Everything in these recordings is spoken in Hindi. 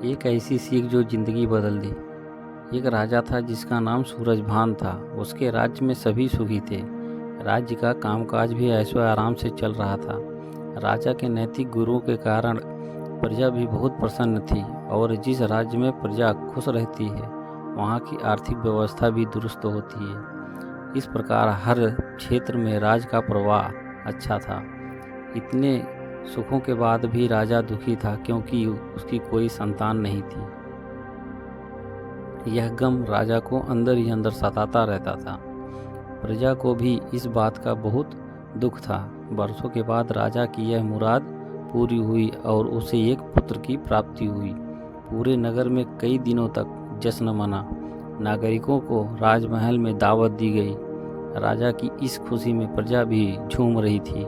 एक ऐसी सीख जो ज़िंदगी बदल दी। एक राजा था जिसका नाम सूरजभान था। उसके राज्य में सभी सुखी थे। राज्य का कामकाज भी ऐशो आराम से चल रहा था। राजा के नैतिक गुरुओं के कारण प्रजा भी बहुत प्रसन्न थी और जिस राज्य में प्रजा खुश रहती है वहाँ की आर्थिक व्यवस्था भी दुरुस्त होती है। इस प्रकार हर क्षेत्र में राज का प्रवाह अच्छा था। इतने सुखों के बाद भी राजा दुखी था क्योंकि उसकी कोई संतान नहीं थी। यह गम राजा को अंदर ही अंदर सताता रहता था। प्रजा को भी इस बात का बहुत दुख था। वर्षों के बाद राजा की यह मुराद पूरी हुई और उसे एक पुत्र की प्राप्ति हुई। पूरे नगर में कई दिनों तक जश्न मना। नागरिकों को राजमहल में दावत दी गई। राजा की इस खुशी में प्रजा भी झूम रही थी।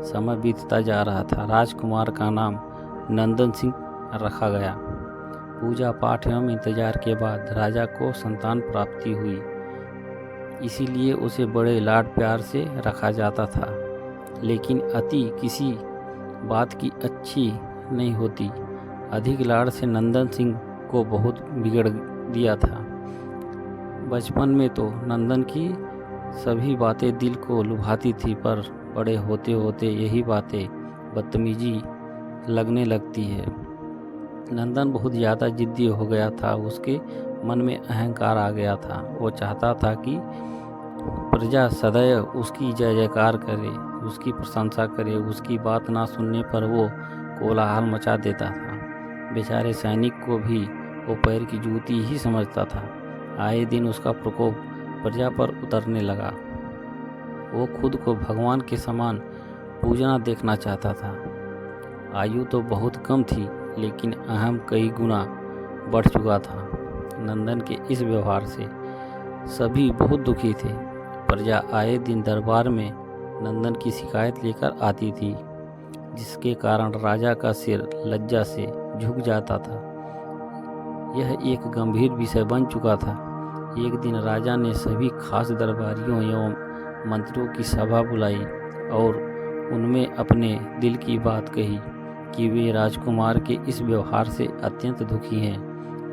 समय बीतता जा रहा था। राजकुमार का नाम नंदन सिंह रखा गया। पूजा पाठ एवं इंतजार के बाद राजा को संतान प्राप्ति हुई। इसीलिए उसे बड़े लाड प्यार से रखा जाता था। लेकिन अति किसी बात की अच्छी नहीं होती। अधिक लाड़ से नंदन सिंह को बहुत बिगड़ दिया था। बचपन में तो नंदन की सभी बातें दिल को लुभाती थी, पर बड़े होते होते यही बातें बदतमीजी लगने लगती है। नंदन बहुत ज़्यादा जिद्दी हो गया था। उसके मन में अहंकार आ गया था। वो चाहता था कि प्रजा सदैव उसकी जय जयकार करे, उसकी प्रशंसा करे। उसकी बात ना सुनने पर वो कोलाहल मचा देता था। बेचारे सैनिक को भी वो पैर की जूती ही समझता था। आए दिन उसका प्रकोप प्रजा पर उतरने लगा। वो खुद को भगवान के समान पूजना देखना चाहता था। आयु तो बहुत कम थी लेकिन अहम कई गुना बढ़ चुका था। नंदन के इस व्यवहार से सभी बहुत दुखी थे। प्रजा आए दिन दरबार में नंदन की शिकायत लेकर आती थी, जिसके कारण राजा का सिर लज्जा से झुक जाता था। यह एक गंभीर विषय बन चुका था। एक दिन राजा ने सभी खास दरबारियों एवं मंत्रियों की सभा बुलाई और उनमें अपने दिल की बात कही कि वे राजकुमार के इस व्यवहार से अत्यंत दुखी हैं।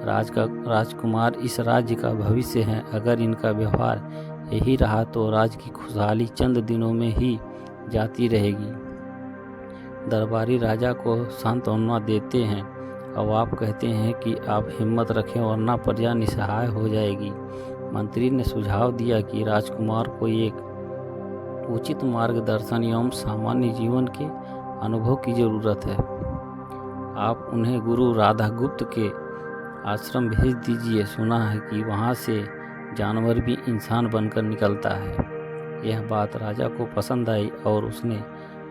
राजकुमार इस राज्य का भविष्य हैं। अगर इनका व्यवहार यही रहा तो राज्य की खुशहाली चंद दिनों में ही जाती रहेगी। दरबारी राजा को सांत्वना देते हैं और आप कहते हैं कि आप हिम्मत रखें वरना प्रजा निसहाय हो जाएगी। मंत्री ने सुझाव दिया कि राजकुमार को एक उचित मार्गदर्शन एवं सामान्य जीवन के अनुभव की जरूरत है। आप उन्हें गुरु राधागुप्त के आश्रम भेज दीजिए। सुना है कि वहाँ से जानवर भी इंसान बनकर निकलता है। यह बात राजा को पसंद आई और उसने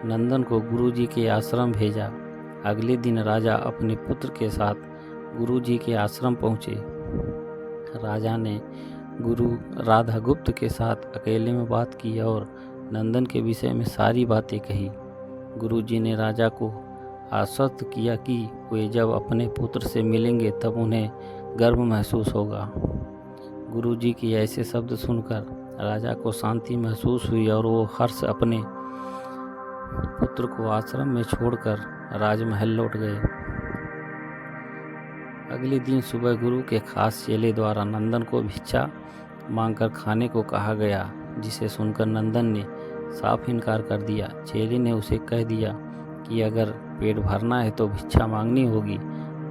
नंदन को गुरुजी के आश्रम भेजा। अगले दिन राजा अपने पुत्र के साथ गुरुजी के आश्रम पहुँचे। राजा ने गुरु राधागुप्त के साथ अकेले में बात की और नंदन के विषय में सारी बातें कही। गुरुजी ने राजा को आश्वस्त किया कि वे जब अपने पुत्र से मिलेंगे तब उन्हें गर्व महसूस होगा। गुरुजी के ऐसे शब्द सुनकर राजा को शांति महसूस हुई और वो हर्ष अपने पुत्र को आश्रम में छोड़कर राजमहल लौट गए। अगले दिन सुबह गुरु के खास चेले द्वारा नंदन को भिक्षा मांगकर खाने को कहा गया, जिसे सुनकर नंदन ने साफ इनकार कर दिया। चेले ने उसे कह दिया कि अगर पेट भरना है तो भिक्षा मांगनी होगी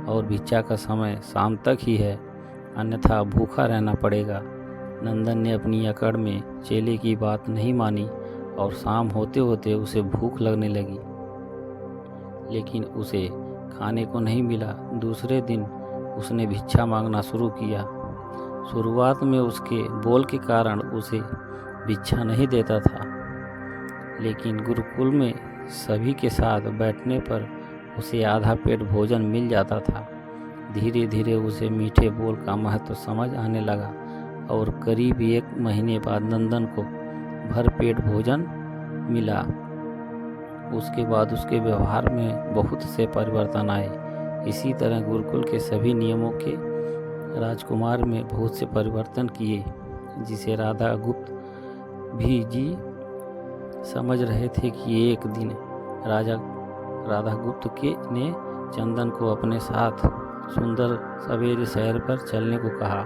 और भिक्षा का समय शाम तक ही है, अन्यथा भूखा रहना पड़ेगा। नंदन ने अपनी अकड़ में चेले की बात नहीं मानी और शाम होते होते उसे भूख लगने लगी, लेकिन उसे खाने को नहीं मिला। दूसरे दिन उसने भिक्षा मांगना शुरू किया। शुरुआत में उसके बोल के कारण उसे भिक्षा नहीं देता था, लेकिन गुरुकुल में सभी के साथ बैठने पर उसे आधा पेट भोजन मिल जाता था। धीरे धीरे उसे मीठे बोल का महत्व समझ आने लगा और करीब 1 महीने बाद नंदन को भर पेट भोजन मिला। उसके बाद उसके व्यवहार में बहुत से परिवर्तन आए। इसी तरह गुरुकुल के सभी नियमों के राजकुमार में बहुत से परिवर्तन किए, जिसे राधागुप्त भी जी समझ रहे थे कि एक दिन राधागुप्त ने चंदन को अपने साथ सुंदर सवेरे शहर पर चलने को कहा।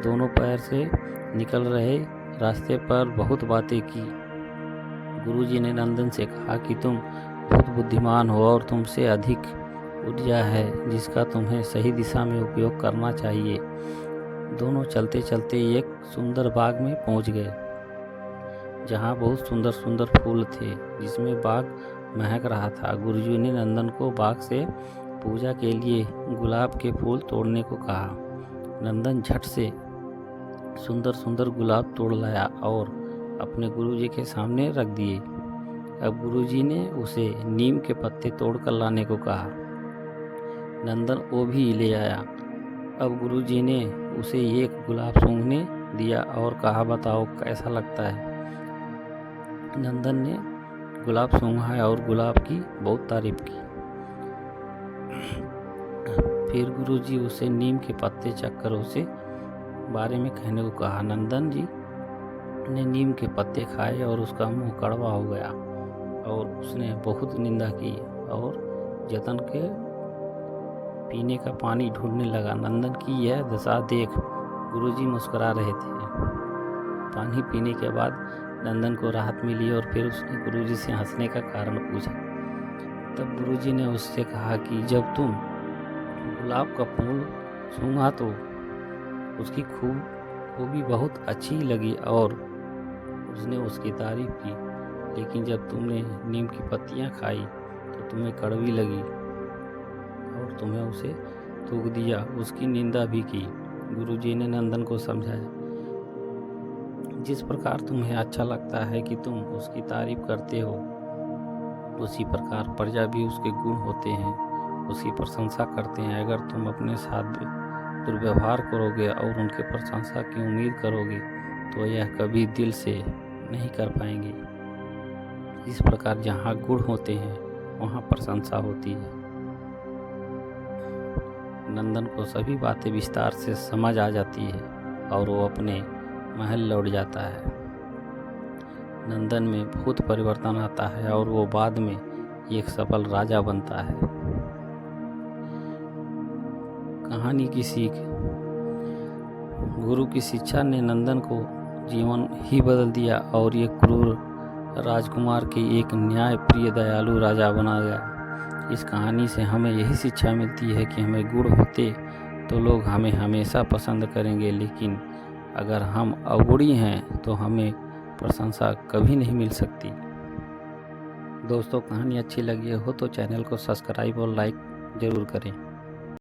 दोनों पैर से निकल रहे रास्ते पर बहुत बातें की। गुरुजी ने नंदन से कहा कि तुम बहुत बुद्धिमान हो और तुमसे अधिक ऊर्जा है जिसका तुम्हें सही दिशा में उपयोग करना चाहिए। दोनों चलते चलते एक सुंदर बाग में पहुंच गए जहां बहुत सुंदर सुंदर फूल थे, जिसमें बाग महक रहा था। गुरुजी ने नंदन को बाग से पूजा के लिए गुलाब के फूल तोड़ने को कहा। नंदन झट से सुंदर सुंदर गुलाब तोड़ लाया और अपने गुरुजी के सामने रख दिए। अब गुरुजी ने उसे नीम के पत्ते तोड़ कर लाने को कहा। नंदन वो भी ले आया। अब गुरुजी ने उसे एक गुलाब सूंघने दिया और कहा, बताओ कैसा लगता है। नंदन ने गुलाब सूंघा और गुलाब की बहुत तारीफ की। फिर गुरुजी उसे नीम के पत्ते चखकर उसे बारे में कहने को कहा। नंदन जी ने नीम के पत्ते खाए और उसका मुंह कड़वा हो गया और उसने बहुत निंदा की और जतन के पीने का पानी ढूंढने लगा। नंदन की यह दशा देख गुरुजी मुस्कुरा रहे थे। पानी पीने के बाद नंदन को राहत मिली और फिर उसने गुरुजी से हंसने का कारण पूछा। तब गुरुजी ने उससे कहा कि जब तुम गुलाब का फूल सूंघा तो उसकी खूबी बहुत अच्छी लगी और उसने उसकी तारीफ की, लेकिन जब तुमने नीम की पत्तियां खाई तो तुम्हें कड़वी लगी और तुम्हें उसे थूक दिया, उसकी निंदा भी की। गुरुजी ने नंदन को समझाया, जिस प्रकार तुम्हें अच्छा लगता है कि तुम उसकी तारीफ करते हो, उसी प्रकार प्रजा भी उसके गुण होते हैं, उसकी प्रशंसा करते हैं। अगर तुम अपने साथ दुर्व्यवहार करोगे और उनके प्रशंसा की उम्मीद करोगे तो यह कभी दिल से नहीं कर पाएंगे। इस प्रकार जहाँ गुण होते हैं वहाँ प्रशंसा होती है। नंदन को सभी बातें विस्तार से समझ आ जाती है और वो अपने महल लौट जाता है। नंदन में बहुत परिवर्तन आता है और वो बाद में एक सफल राजा बनता है। कहानी की सीख। गुरु की शिक्षा ने नंदन को जीवन ही बदल दिया और एक क्रूर राजकुमार के एक न्याय प्रिय दयालु राजा बना गया। इस कहानी से हमें यही शिक्षा मिलती है कि हमें गुण होते तो लोग हमें हमेशा पसंद करेंगे, लेकिन अगर हम अवगुणी हैं तो हमें प्रशंसा कभी नहीं मिल सकती। दोस्तों, कहानी अच्छी लगी हो तो चैनल को सब्सक्राइब और लाइक ज़रूर करें।